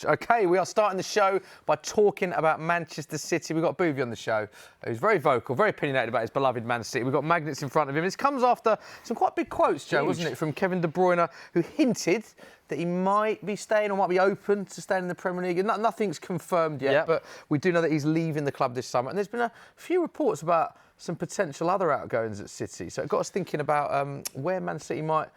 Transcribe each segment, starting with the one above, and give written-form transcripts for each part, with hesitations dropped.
OK, we are starting the show by talking about Manchester City. We've got Buvey on the show, who's very vocal, very opinionated about his beloved Man City. We've got magnets in front of him. This comes after some quite big quotes, Joe, wasn't it, from Kevin De Bruyne, who hinted that he might be staying or might be open to staying in the Premier League. Nothing's confirmed yet, but we do know that he's leaving the club this summer. And there's been a few reports about some potential other outgoings at City. So it got us thinking about where Man City might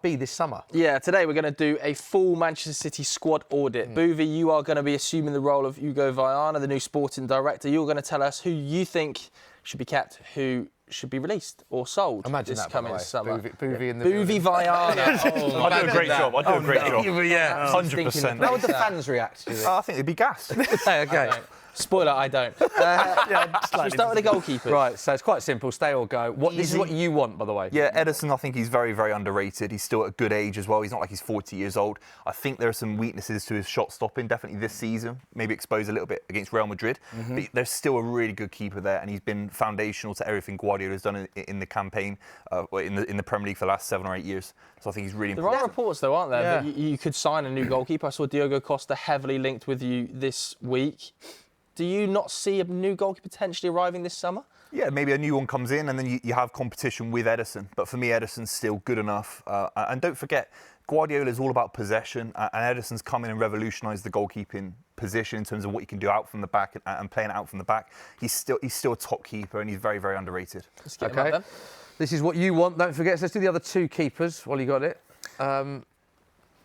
be this summer. Yeah, today we're going to do a full Manchester City squad audit. Buvey, you are going to be assuming the role of Hugo Viana, the new sporting director. You're going to tell us who you think should be kept, who should be released or sold. Imagine this that, coming summer. Buvey and the Buvey Viana. I'd do a great job. I'd do a great job. Yeah, 100%. How would the fans react to it? I think they'd be gassed. OK. Spoiler, I don't. Should we start with the goalkeepers? Right, so it's quite simple. Stay or go. This is what you want, by the way. Yeah, Ederson, I think he's very, very underrated. He's still at a good age as well. He's not like he's 40 years old. I think there are some weaknesses to his shot stopping, definitely this season. Maybe exposed a little bit against Real Madrid. But there's still a really good keeper there, and he's been foundational to everything Guardiola's done in the campaign, in the Premier League for the last 7 or 8 years. So I think he's really important. There are reports, though, aren't there, that you could sign a new goalkeeper. I saw Diogo Costa heavily linked with you this week. Do you not see a new goalkeeper potentially arriving this summer? Yeah, maybe a new one comes in and then you have competition with Ederson. But for me, Ederson's still good enough. And don't forget, Guardiola is all about possession. And Ederson's come in and revolutionised the goalkeeping position in terms of what he can do out from the back and playing it out from the back. He's still a top keeper and he's very, very underrated. Let's get him up then. This is what you want. Don't forget. So let's do the other two keepers while you got it.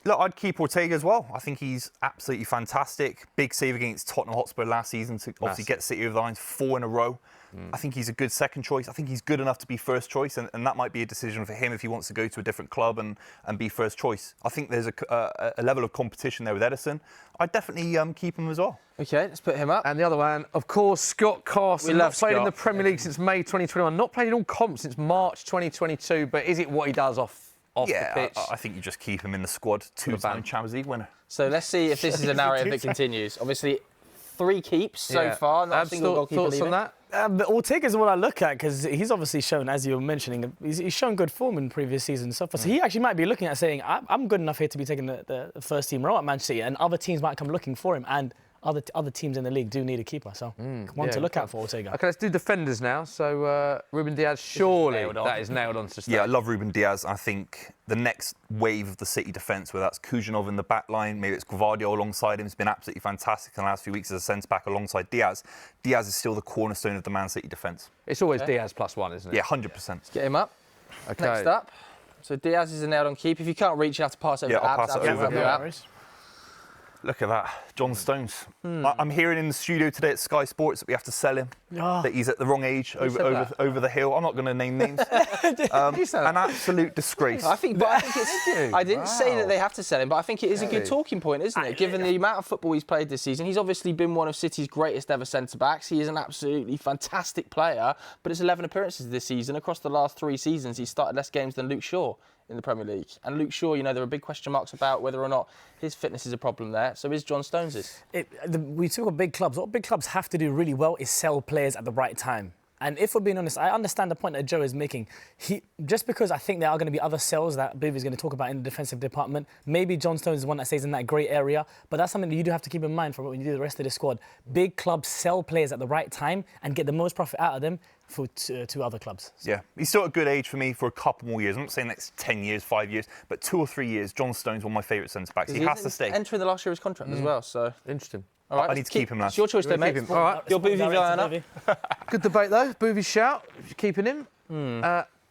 Look, I'd keep Ortega as well. I think he's absolutely fantastic. Big save against Tottenham Hotspur last season to obviously get City over the lines 4 in a row. I think he's a good second choice. I think he's good enough to be first choice, and that might be a decision for him if he wants to go to a different club and be first choice. I think there's a level of competition there with Ederson. I'd definitely keep him as well. OK, let's put him up. And the other one, of course, Scott Carson. Not played in the Premier League since May 2021. Not played in all comps since March 2022. But is it what he does off the pitch? I think you just keep him in the squad. 2-time Champions League winner. So let's see if this is a narrative that continues. Obviously, 3 keeps so far. Not a single goalkeeper thoughts leaving. on that? But Ortega's the one I look at because he's obviously shown, as you were mentioning, he's shown good form in previous seasons. So he actually might be looking at saying, I'm good enough here to be taking the first team role at Man City, and other teams might come looking for him. And other teams in the league do need a keeper, so one to look out for Ortega. OK, let's do defenders now. So Ruben Diaz, surely that is nailed on to stay. Yeah, I love Ruben Diaz. I think the next wave of the City defence, whether that's Kujanov in the back line, maybe it's Gvardiol alongside him, has been absolutely fantastic in the last few weeks as a centre-back alongside Diaz. Diaz is still the cornerstone of the Man City defence. It's always Diaz +1, isn't it? Yeah, 100%. Let's get him up. OK. Next up. So Diaz is a nailed on keep. If you can't reach, you have to pass over to Abz. I'll pass it over. Look at that, John Stones. I'm hearing in the studio today at Sky Sports that we have to sell him, that he's at the wrong age, over the hill. I'm not going to name names. An absolute disgrace. I didn't say that they have to sell him, but I think it is a good talking point, isn't it? Given the amount of football he's played this season, he's obviously been one of City's greatest ever centre-backs. He is an absolutely fantastic player, but it's 11 appearances this season. Across the last 3 seasons, he's started less games than Luke Shaw in the Premier League. And Luke Shaw, there are big question marks about whether or not his fitness is a problem there. So is John Stones's. We talk about big clubs. What big clubs have to do really well is sell players at the right time. And if we're being honest, I understand the point that Joe is making. Just because I think there are going to be other sales that Buvey is going to talk about in the defensive department, maybe John Stones is one that stays in that grey area, but that's something that you do have to keep in mind for when you do the rest of the squad. Big clubs sell players at the right time and get the most profit out of them to other clubs. So. Yeah, he's still at a good age for me for a couple more years. I'm not saying next 10 years, 5 years, but 2 or 3 years. John Stone's one of my favourite centre-backs. He has to stay. Entering the last year of his contract as well, so... Interesting. All right, I need to keep him, lads. It's your choice, though, mate. All right. You're Buvey Viana. Good debate, though. Buvey's shout. Keeping him.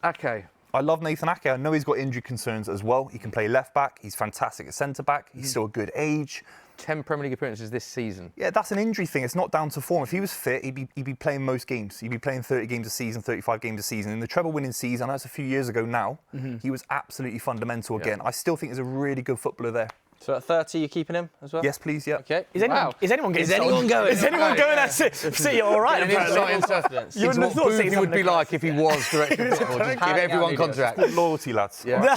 OK. I love Nathan Ake. I know he's got injury concerns as well. He can play left-back. He's fantastic at centre-back. He's still a good age. 10 Premier League appearances this season. Yeah, that's an injury thing. It's not down to form. If he was fit, he'd be playing most games. He'd be playing 30 games a season, 35 games a season. In the treble-winning season, I know it's a few years ago now, he was absolutely fundamental again. I still think he's a really good footballer there. So at 30, you're keeping him as well? Yes, please, yeah. OK. Is anyone going? Is anyone going at City? All right. You wouldn't have thought Buvey would be like if he was director of football. Just give everyone contract. Loyalty, lads. Yeah.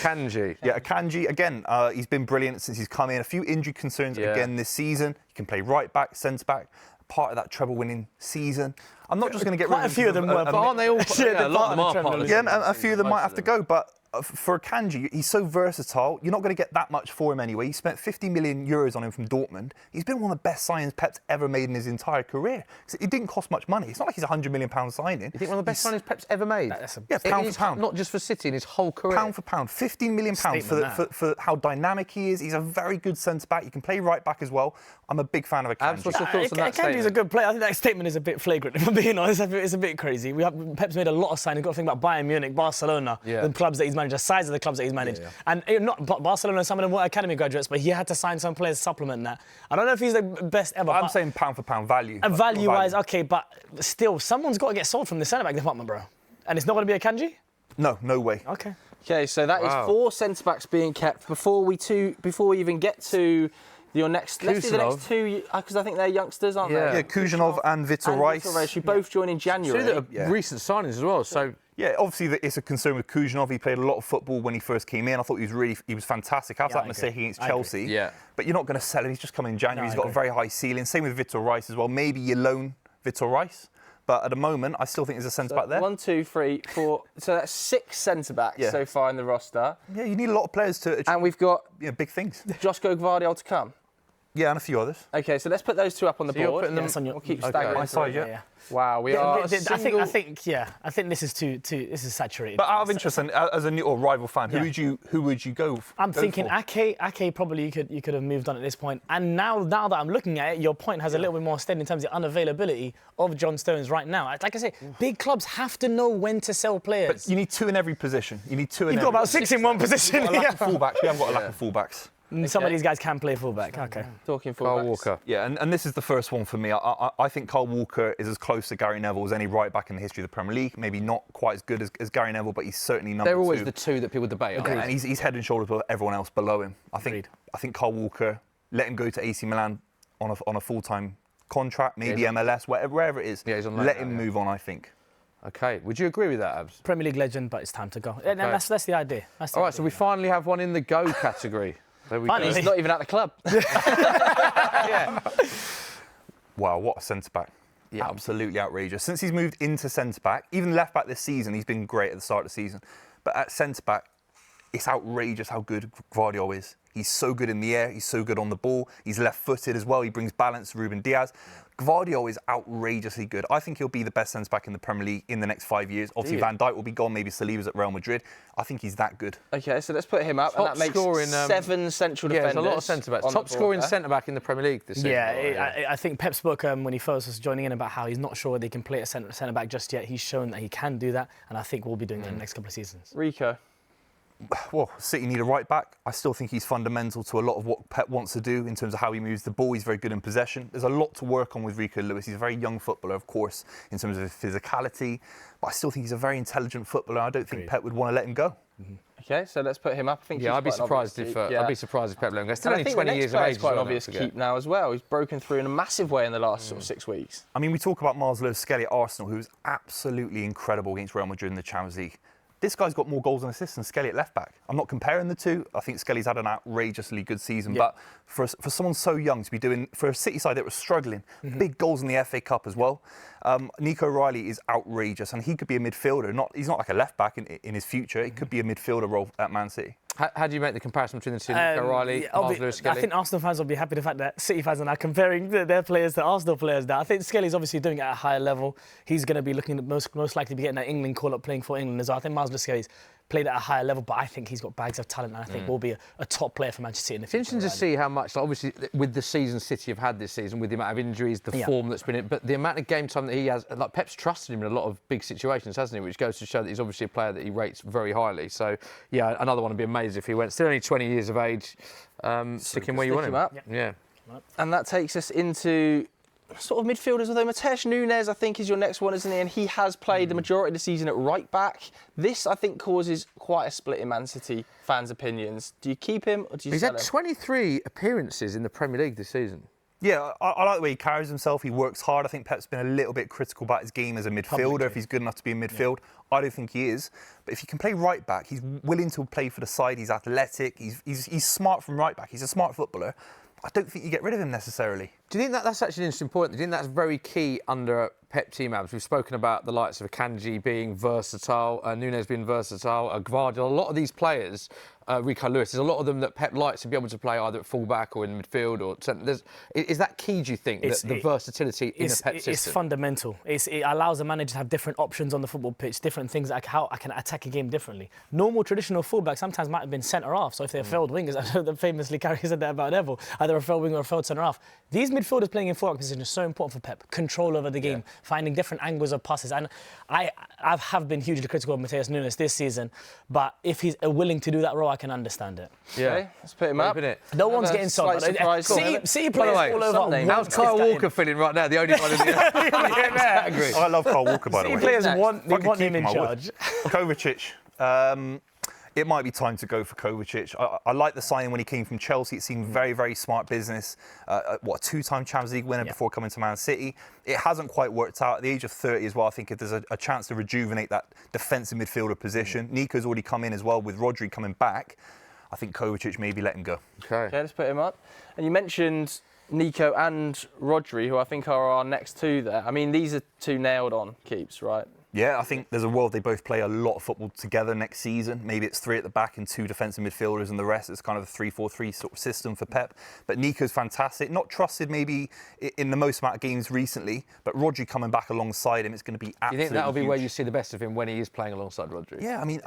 Kanji. Yeah, Akanji, again, he's been brilliant since he's come in. A few injury concerns again this season. He can play right back, centre back, part of that treble-winning season. I'm not just going to get Quite rid a few of them were, But aren't they all? Yeah, A lot of them are part of the Yeah, team. and a few of them Most might have to go, but for Akanji, he's so versatile. You're not going to get that much for him anyway. He spent 50 million euros on him from Dortmund. He's been one of the best signings Pep's ever made in his entire career. It didn't cost much money. It's not like he's a £100 million signing. You think one of the best signings Pep's ever made? Yeah, pound for pound. Not just for City in his whole career. Pound for pound, £15 million for how dynamic he is. He's a very good centre-back. He can play right-back as well. I'm a big fan of Akanji. What's your thoughts on that statement? Akanji's a good player. I think that statement is a bit flagrant, if I'm being honest. It's a bit crazy. Pep's made a lot of signings. You've got to think about Bayern Munich, Barcelona, the clubs that he's managed, the size of the clubs that he's managed. And Barcelona, some of them were academy graduates, but he had to sign some players to supplement that. I don't know if he's the best ever. I'm saying pound for pound value. And value-wise, okay, but still, someone's got to get sold from the centre-back department, bro. And it's not going to be Akanji? No way. Okay, so that is 4 centre-backs being kept. Before we even get to your next... Let's do the next 2, because I think they're youngsters, aren't they? Yeah, Kujanov and Vitor Rice. Who both joined in January. 2 that are recent signings as well, so... Yeah, obviously it's a concern with Kujanov. He played a lot of football when he first came in. I thought he was fantastic. After that mistake against Chelsea. Yeah. But you're not going to sell him. He's just come in January. He's got a very high ceiling. Same with Vitor Rice as well. Maybe you loan Vitor Rice. But at the moment, I still think there's a centre-back there. 1, 2, 3, 4... So that's 6 centre-backs so far in the roster. Yeah, you need a lot of players to achieve, and we've got big things. Josko Gvardiol to come. Yeah, and a few others. OK, so let's put those 2 up on the board. We'll keep staggering. My side, yeah. Wow, we are. I think this is too. This is saturated. But out of interest, and as a new or rival fan, who would you go? I'm thinking Ake probably you could have moved on at this point. And now that I'm looking at it, your point has a little bit more stead in terms of the unavailability of John Stones right now. Like I say, big clubs have to know when to sell players. But you need 2 in every position. You need 2 in. You've got about 6 in one position. We've got a lack of fullbacks. We haven't got a lack of fullbacks. Some of these guys can play fullback. Okay. Talking fullbacks. Kyle Walker. Yeah, and this is the first one for me. I think Kyle Walker is as close to Gary Neville as any right back in the history of the Premier League. Maybe not quite as good as Gary Neville, but he's certainly number 2. They're always the 2 that people debate on. And he's head and shoulders above everyone else below him. I think Kyle Walker, let him go to AC Milan on a full-time contract, maybe MLS, wherever it is. Yeah, he's on let him move on, I think. OK, would you agree with that, Abz? Premier League legend, but it's time to go. Okay. That's the idea. All right, so we finally have one in the go category. There we go. He's not even at the club. Wow, what a centre-back. Yeah. Absolutely outrageous. Since he's moved into centre-back, even left-back this season, he's been great at the start of the season. But at centre-back, it's outrageous how good Gvardiol is. He's so good in the air. He's so good on the ball. He's left-footed as well. He brings balance to Ruben Diaz. Gvardiol is outrageously good. I think he'll be the best centre-back in the Premier League in the next 5 years. Obviously, Van Dijk will be gone. Maybe Saliba's at Real Madrid. I think he's that good. OK, so let's put him up. Top and that makes scoring, 7 central defenders. Yeah, there's a lot of centre-backs. Top scoring centre-back in the Premier League this season. Yeah, I think Pep spoke when he first was joining in about how he's not sure whether he can play a centre-back just yet. He's shown that he can do that, and I think we'll be doing that in the next couple of seasons. Rico. Well, City need a right back. I still think he's fundamental to a lot of what Pep wants to do in terms of how he moves the ball. He's very good in possession. There's a lot to work on with Rico Lewis. He's a very young footballer, of course, in terms of his physicality. But I still think he's a very intelligent footballer. I don't think Pep would want to let him go. OK, so let's put him up. I think I'd be surprised if I'd be surprised if Pep let him go. Still only 20 years of age. Quite an obvious keep now as well. He's broken through in a massive way in the last sort of 6 weeks. I mean, we talk about Marcelo Skelly at Arsenal, who was absolutely incredible against Real Madrid in the Champions League. This guy's got more goals and assists than Skelly at left-back. I'm not comparing the two. I think Skelly's had an outrageously good season. Yeah. But for someone so young to be doing, for a City side that was struggling, big goals in the FA Cup as well. Nico Riley is outrageous, and he could be a midfielder. He's not like a left-back in his future. It could be a midfielder role at Man City. How do you make the comparison between the two, Nico Riley, Marcelo Skelly? I think Arsenal fans will be happy with the fact that City fans are now comparing their players to Arsenal players now. I think Skelly's obviously doing it at a higher level. He's going to be looking at most likely to be getting that England call-up playing for England as well. I think Marcelo Skelly's played at a higher level, but I think he's got bags of talent, and I think will be a top player for Manchester City in the future. It's interesting to see how much, obviously, with the season City have had this season, with the amount of injuries, the form that's been in, but the amount of game time that he has, like Pep's trusted him in a lot of big situations, hasn't he? Which goes to show that he's obviously a player that he rates very highly. So, yeah, another one would be amazed if he went. Still only 20 years of age, stick him where you want him. Up. Yeah. And that takes us into sort of midfielders, although Mateus Nunes, I think, is your next one, isn't he? And he has played the majority of the season at right back. This, I think, causes quite a split in Man City fans' opinions. Do you keep him or do you sell him? He's had 23 appearances in the Premier League this season. Yeah, I like the way he carries himself. He works hard. I think Pep's been a little bit critical about his game as a midfielder, if he's good enough to be in midfield. I don't think he is. But if he can play right back, he's willing to play for the side. He's athletic. He's smart from right back. He's a smart footballer. I don't think you get rid of him necessarily. Do you think that's actually an interesting point? Do you think that's very key under Pep team Abs? We've spoken about the likes of Akanji being versatile, Nunes being versatile, Gvardiol. A lot of these players, Rico Lewis, there's a lot of them that Pep likes to be able to play either at full-back or in midfield or centre. Is that key, do you think, the versatility in a Pep system? It's fundamental. It allows a manager to have different options on the football pitch, different things like how I can attack a game differently. Normal traditional full-back sometimes might have been centre-half, so if they're failed wingers, I know that famously Carrie said that about Neville, either a failed winger or a failed centre-half. These midfielders playing in full-back position is so important for Pep. Control over the game, finding different angles of passes. And I have been hugely critical of Matheus Nunes this season, but if he's willing to do that role, I can understand it. Yeah, okay, let's put him up. No one's getting sold. City players all over. How's Kyle Walker feeling right now? The only one in the category. I love Kyle Walker, by the way. City players want him in charge. Kovacic. It might be time to go for Kovacic. I like the signing when he came from Chelsea. It seemed very, very smart business. A two-time Champions League winner before coming to Man City. It hasn't quite worked out. At the age of 30 as well, I think if there's a chance to rejuvenate that defensive midfielder position. Nico's already come in as well with Rodri coming back. I think Kovacic maybe let him go. Okay, let's put him up. And you mentioned Nico and Rodri, who I think are our next two there. I mean, these are two nailed-on keeps, right? Yeah, I think there's a world they both play a lot of football together next season. Maybe it's 3 at the back and 2 defensive midfielders and the rest. It's kind of a 3-4-3 sort of system for Pep. But Nico's fantastic. Not trusted maybe in the most amount of games recently, but Rodri coming back alongside him, it's going to be absolutely You think that'll be huge. where you see the best of him when he is playing alongside Rodri? Yeah, I mean,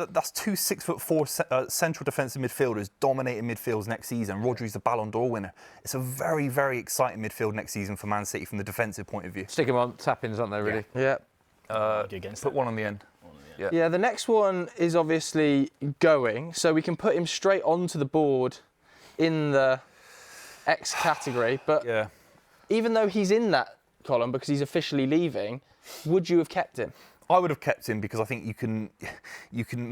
that's 2 6'4" central defensive midfielders dominating midfields next season. Rodri's the Ballon d'Or winner. It's a very, very exciting midfield next season for Man City from the defensive point of view. Stick him on tap-ins, aren't they, really? Yeah. Put one on the end. Yeah, the next one is obviously going, so we can put him straight onto the board in the X category. But even though he's in that column because he's officially leaving, would you have kept him? I would have kept him because I think you can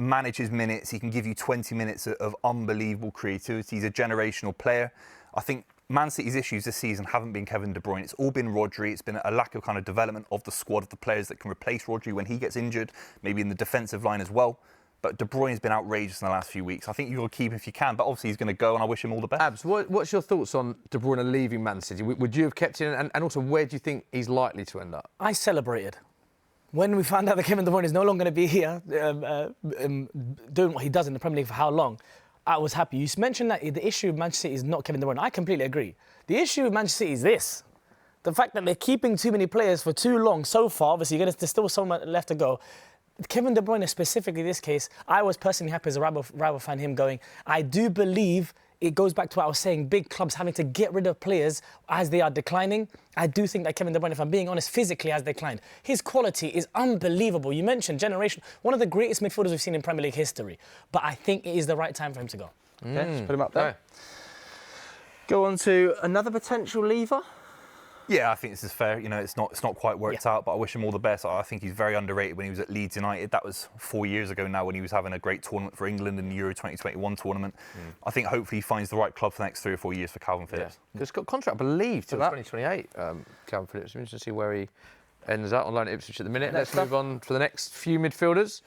manage his minutes. He can give you 20 minutes of unbelievable creativity. He's a generational player. I think Man City's issues this season haven't been Kevin De Bruyne. It's all been Rodri. It's been a lack of kind of development of the squad, of the players that can replace Rodri when he gets injured, maybe in the defensive line as well. But De Bruyne's been outrageous in the last few weeks. I think you've got to keep him if you can, but obviously he's going to go and I wish him all the best. Abs, what's your thoughts on De Bruyne leaving Man City? Would you have kept him? And also, where do you think he's likely to end up? I celebrated. When we found out that Kevin De Bruyne is no longer going to be here, doing what he does in the Premier League for how long, I was happy. You mentioned that the issue of Manchester City is not Kevin De Bruyne. I completely agree. The issue of Manchester City is this. The fact that they're keeping too many players for too long so far. Obviously, there's still so much left to go. Kevin De Bruyne, specifically this case, I was personally happy as a rival fan, him going. I do believe it goes back to what I was saying, big clubs having to get rid of players as they are declining. I do think that Kevin De Bruyne, if I'm being honest, physically has declined. His quality is unbelievable. You mentioned generation, one of the greatest midfielders we've seen in Premier League history. But I think it is the right time for him to go. Okay, let's put him up there. Go on to another potential leaver. Yeah, I think this is fair. You know, it's not quite worked out, but I wish him all the best. I think he's very underrated when he was at Leeds United. That was 4 years ago now when he was having a great tournament for England in the Euro 2021 tournament. I think hopefully he finds the right club for the next 3 or 4 years for Calvin Phillips. He's got a contract, I believe, till 2028, Calvin Phillips. I'm interested to see where he ends up on loan at Ipswich at the minute. Let's move on to the next few midfielders.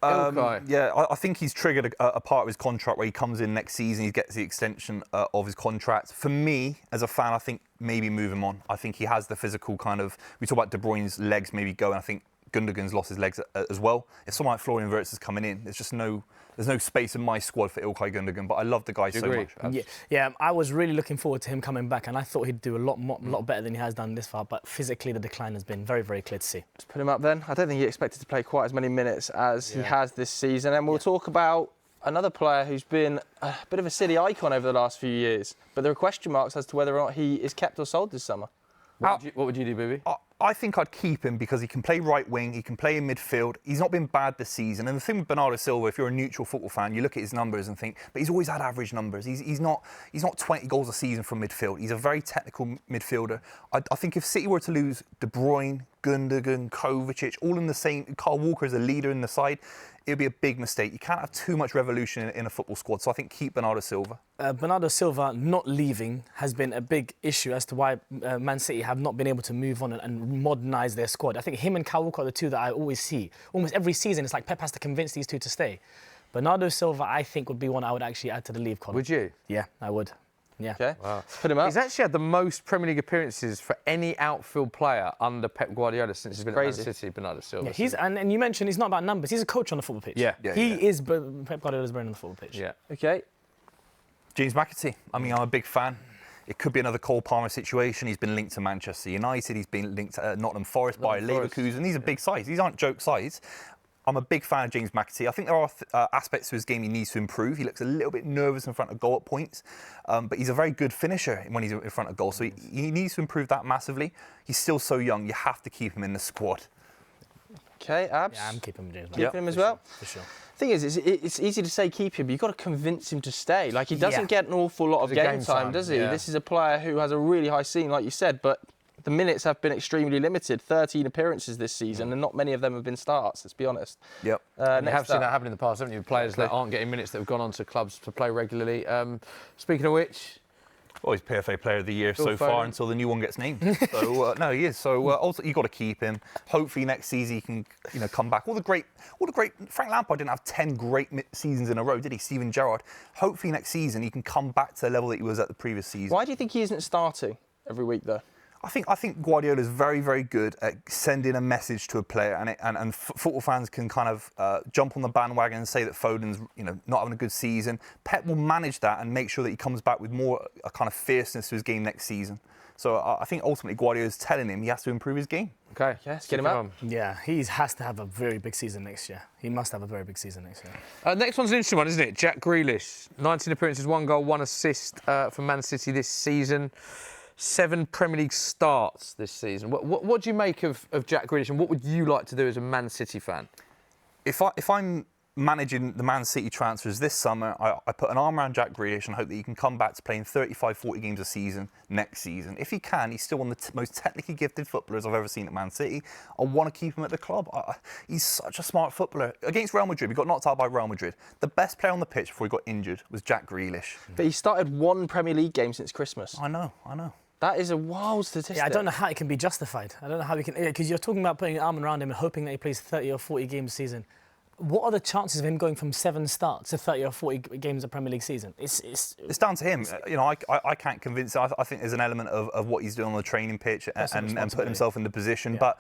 I think he's triggered a part of his contract where he comes in next season, he gets the extension of his contract. For me, as a fan, I think maybe move him on. I think he has the physical kind of, we talk about De Bruyne's legs maybe go, and I think Gundogan's lost his legs as well. If someone like Florian Wirtz is coming in, there's no space in my squad for Ilkay Gundogan, but I love the guy so much. Yeah, I was really looking forward to him coming back, and I thought he'd do a lot better than he has done this far, but physically the decline has been very, very clear to see. Let's put him up then. I don't think he expected to play quite as many minutes as he has this season, and we'll talk about another player who's been a bit of a City icon over the last few years, but there are question marks as to whether or not he is kept or sold this summer. What would you do, Buvey? I think I'd keep him because he can play right wing, he can play in midfield. He's not been bad this season. And the thing with Bernardo Silva, if you're a neutral football fan, you look at his numbers and think, but he's always had average numbers. He's not 20 goals a season from midfield. He's a very technical midfielder. I think if City were to lose De Bruyne, Gundogan, Kovacic, all in the same, Kyle Walker as a leader in the side, it would be a big mistake. You can't have too much revolution in a football squad. So I think keep Bernardo Silva. Bernardo Silva not leaving has been a big issue as to why Man City have not been able to move on and modernise their squad. I think him and Kyle Walker are the two that I always see. Almost every season, it's like Pep has to convince these two to stay. Bernardo Silva, I think, would be one I would actually add to the leave column. Would you? Yeah, I would. Yeah. Okay. Wow. Put him up. He's actually had the most Premier League appearances for any outfield player under Pep Guardiola since he's been at Man City. Bernardo Silva. Yeah, and you mentioned it's not about numbers. He's a coach on the football pitch. Yeah. He is Pep Guardiola's brain on the football pitch. Yeah. Okay. James McAtee. I mean, I'm a big fan. It could be another Cole Palmer situation. He's been linked to Manchester United. He's been linked to Nottingham Forest, Bayer Leverkusen. These are big sides. These aren't joke sides. I'm a big fan of James McAtee. I think there are aspects to his game he needs to improve. He looks a little bit nervous in front of goal at points, but he's a very good finisher when he's in front of goal. So he needs to improve that massively. He's still so young. You have to keep him in the squad. Okay, Abz. Yeah, I'm keeping James. Keeping him as well. For sure. Thing is, it's easy to say keep him, but you've got to convince him to stay. Like, he doesn't get an awful lot of game time, does he? Yeah. This is a player who has a really high ceiling, like you said, but the minutes have been extremely limited. 13 appearances this season, and not many of them have been starts, let's be honest. Yep. You have seen that happen in the past, haven't you? Players that aren't getting minutes that have gone on to clubs to play regularly. Speaking of which... Well, he's PFA Player of the Year so far until the new one gets named. So no, he is. So also you've got to keep him. Hopefully next season he can, come back. All the great. Frank Lampard didn't have 10 great seasons in a row, did he? Steven Gerrard. Hopefully next season he can come back to the level that he was at the previous season. Why do you think he isn't starting every week though? I think Guardiola is very, very good at sending a message to a player, and football fans can kind of jump on the bandwagon and say that Foden's not having a good season. Pep will manage that and make sure that he comes back with more a kind of fierceness to his game next season. So I think ultimately Guardiola is telling him he has to improve his game. Okay, let's get him up. Yeah, he has to have a very big season next year. He must have a very big season next year. Next one's an interesting one, isn't it? Jack Grealish, 19 appearances, 1 goal, 1 assist for Man City this season. 7 Premier League starts this season. What do you make of Jack Grealish, and what would you like to do as a Man City fan? If I'm managing the Man City transfers this summer, I put an arm around Jack Grealish and hope that he can come back to playing 35, 40 games a season next season. If he can, he's still one of the most technically gifted footballers I've ever seen at Man City. I want to keep him at the club. He's such a smart footballer. Against Real Madrid, we got knocked out by Real Madrid. The best player on the pitch before he got injured was Jack Grealish. But he started 1 Premier League game since Christmas. I know. That is a wild statistic. Yeah, I don't know how it can be justified. I don't know how we can... Because you're talking about putting an arm around him and hoping that he plays 30 or 40 games a season. What are the chances of him going from 7 starts to 30 or 40 games a Premier League season? It's down to him. I can't convince him. I think there's an element of what he's doing on the training pitch and putting himself in the position. Yeah. But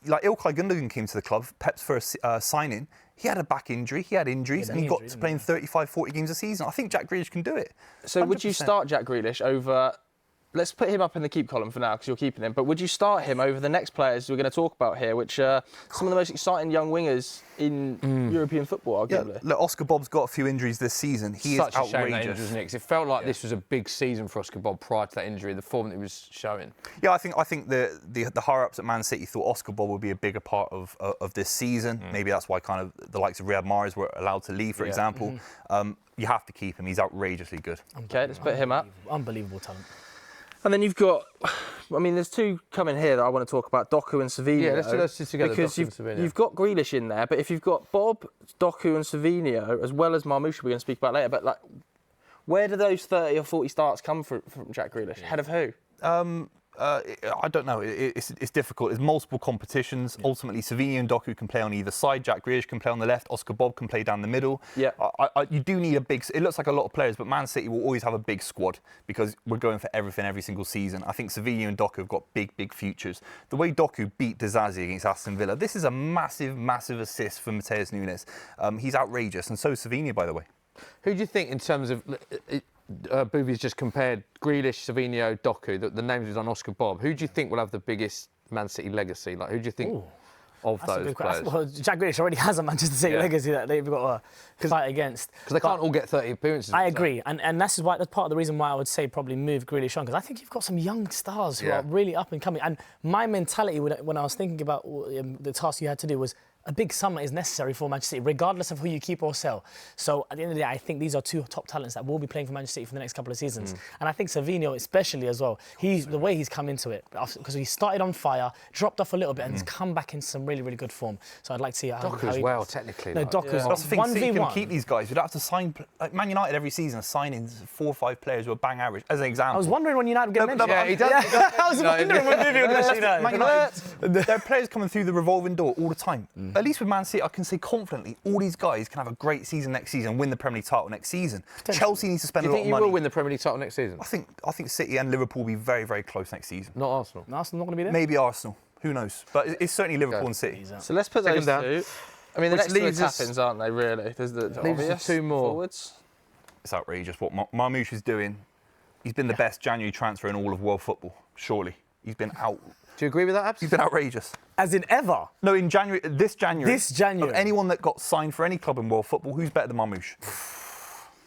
like Ilkay Gundogan came to the club, Pep's first signing, he had a back injury, he had injuries, and he got to playing 35, 40 games a season. I think Jack Grealish can do it. So 100%. Would you start Jack Grealish over... Let's put him up in the keep column for now because you're keeping him. But would you start him over the next players we're going to talk about here, which are some of the most exciting young wingers in European football, arguably? Yeah, look, Oscar Bobb's got a few injuries this season. He Such is outrageous. a shame that injury, wasn't it? Because it felt like this was a big season for Oscar Bobb prior to that injury, the form that he was showing. Yeah, I think the higher-ups at Man City thought Oscar Bobb would be a bigger part of this season. Maybe that's why kind of the likes of Riyad Mahrez were allowed to leave, for example. You have to keep him. He's outrageously good. Okay, let's put him up. Unbelievable talent. And then you've got, there's 2 coming here that I want to talk about, Doku and Savinho. Yeah, let's do those 2 together, because Doku and Savinho. you've got Grealish in there, but if you've got Bob, Doku and Savinho, as well as Marmoush, we're going to speak about later, but where do those 30 or 40 starts come from Jack Grealish? Ahead of who? I don't know. It's difficult. There's multiple competitions. Yeah. Ultimately, Savinho and Doku can play on either side. Jack Grealish can play on the left. Oscar Bobb can play down the middle. Yeah. You do need a big... It looks like a lot of players, but Man City will always have a big squad because we're going for everything every single season. I think Savinho and Doku have got big futures. The way Doku beat Dizazi against Aston Villa, this is a massive assist for Mateus Nunes. He's outrageous, and so is Savinho, by the way. Who do you think, in terms of... Buvey's just compared Grealish, Savinho, Doku, the names we've done, Oscar Bobb. Who do you think will have the biggest Man City legacy? Who do you think of those players? Well, Jack Grealish already has a Manchester City legacy that they've got to fight against. Because they can't all get 30 appearances. I agree, and that's part of the reason why I would say probably move Grealish on, because I think you've got some young stars who are really up and coming. And my mentality when I was thinking about the task you had to do was, a big summer is necessary for Manchester City, regardless of who you keep or sell. So at the end of the day, I think these are 2 top talents that will be playing for Manchester City for the next couple of seasons. And I think Savinho especially as well, the way he's come into it, because he started on fire, dropped off a little bit, and has come back in some really good form. So I'd like to see how Doku as well, technically. No, Doku's That's the thing, 1v1. City can keep these guys. You'd have to sign... Man United every season are signing 4 or 5 players who are bang average, as an example. I was wondering when United were going to mention he does. I was wondering when Buvey would mention Man United, there are players coming through the revolving door all the time. at least with Man City, I can say confidently, all these guys can have a great season next season, win the Premier League title next season. Chelsea needs to spend a lot of money. Do you think you will win the Premier League title next season? I think City and Liverpool will be very, very close next season. Not Arsenal. No, Arsenal not going to be there? Maybe Arsenal. Who knows? But it's certainly Liverpool and City. So let's put those down. two. I mean, the Which next two are leaves us- tap-ins, aren't they, really? There's the Leaves us obvious two more. forwards. It's outrageous what Marmoush is doing. He's been the best January transfer in all of world football, surely. He's been out. Do you agree with that, Abz? He's been outrageous. As in ever? No, in January, this January. This January. Of anyone that got signed for any club in world football, who's better than Marmoush?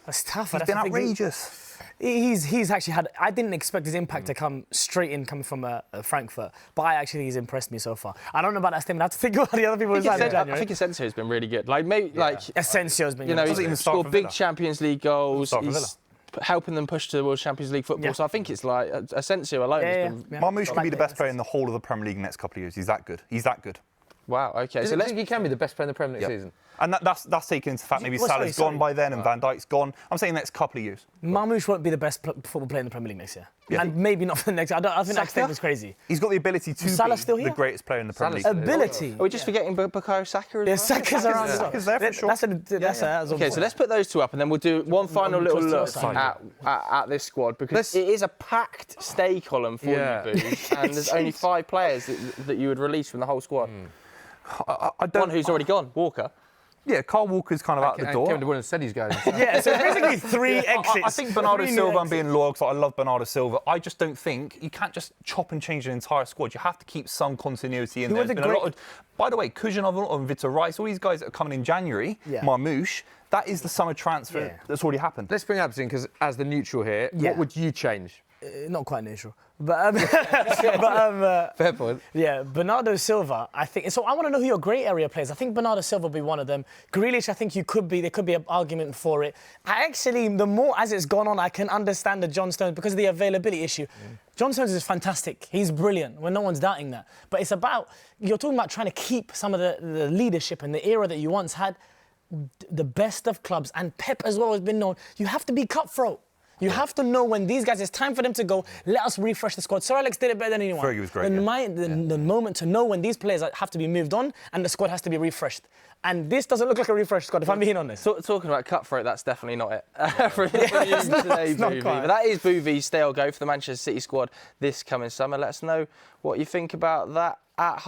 That's tough. He's been outrageous. He's actually had. I didn't expect his impact to come straight in, coming from Frankfurt, but I actually think he's impressed me so far. I don't know about that statement. I have to think about the other people inside in January. I think Asensio has been really good. Like maybe Asensio's been. you know, Doesn't even he's start scored for big Villa. Champions League goals. Start for Villa. He's helping them push towards Champions League football. Yeah. So I think it's like Asensio alone has been. Yeah. Marmoush could be the best player in the whole of the Premier League in the next couple of years. He's that good. He's that good. Wow. Okay. So So let's let's. think he can be the best player in the Premier League season. And that's taken into the fact maybe Well, Salah's sorry. gone by then and Van Dijk's gone. I'm saying next couple of years. Marmoush won't be the best football player in the Premier League next year, Yeah. and maybe not for the next. I think that statement's crazy. He's got the ability to Salah be still the here? greatest player in the Premier League. Salah's Ability. Are we just forgetting Bukayo Saka as Yeah, well? Saka's around as well. Saka's there for sure. That's Okay, so let's put those two up, and then we'll do one final little look Side. at this squad, because it is a packed stay column for Yeah. you, Boo, and there's only 5 players that you would release from the whole squad. I One don't. who's already gone, Walker. Yeah, Carl Walker's kind of out the And door. Kevin De Bruyne said he's going. Yeah, so basically 3 exits. I think Bernardo 3 new Silva, I'm exits. being loyal because I love Bernardo Silva. I just don't think you can't just chop and change an entire squad. You have to keep some continuity in Who there. are the There's been a lot great- of, by the way, Kujanov and Vitor Rice, all these guys that are coming in January, Yeah. Marmoush, that is the summer transfer Yeah. that's already happened. Let's bring Abz in, because as the neutral here, Yeah. what would you change? Not quite neutral, but Fair point. yeah, Bernardo Silva. I think so. I want to know who your grey area players. I think Bernardo Silva will be one of them. Grealish, I think there could be an argument for it. I actually, the more as it's gone on, I can understand the John Stones because of the availability issue. John Stones is fantastic. He's brilliant. When no one's doubting that. But it's about you're talking about trying to keep some of the leadership and the era that you once had. The best of clubs, and Pep as well has been known. You have to be cutthroat. You have to know when these guys, it's time for them to go. Let us refresh the squad. Sir Alex did it better than anyone. Fergie was great, The moment to know when these players have to be moved on and the squad has to be refreshed. And this doesn't look like a refreshed squad, if I'm being honest. Talking about cutthroat, that's definitely not it for you it's not- today, it's not Buvey. quite. But that is Buvey's stay or go for the Manchester City squad this coming summer. Let us know what you think about that at home.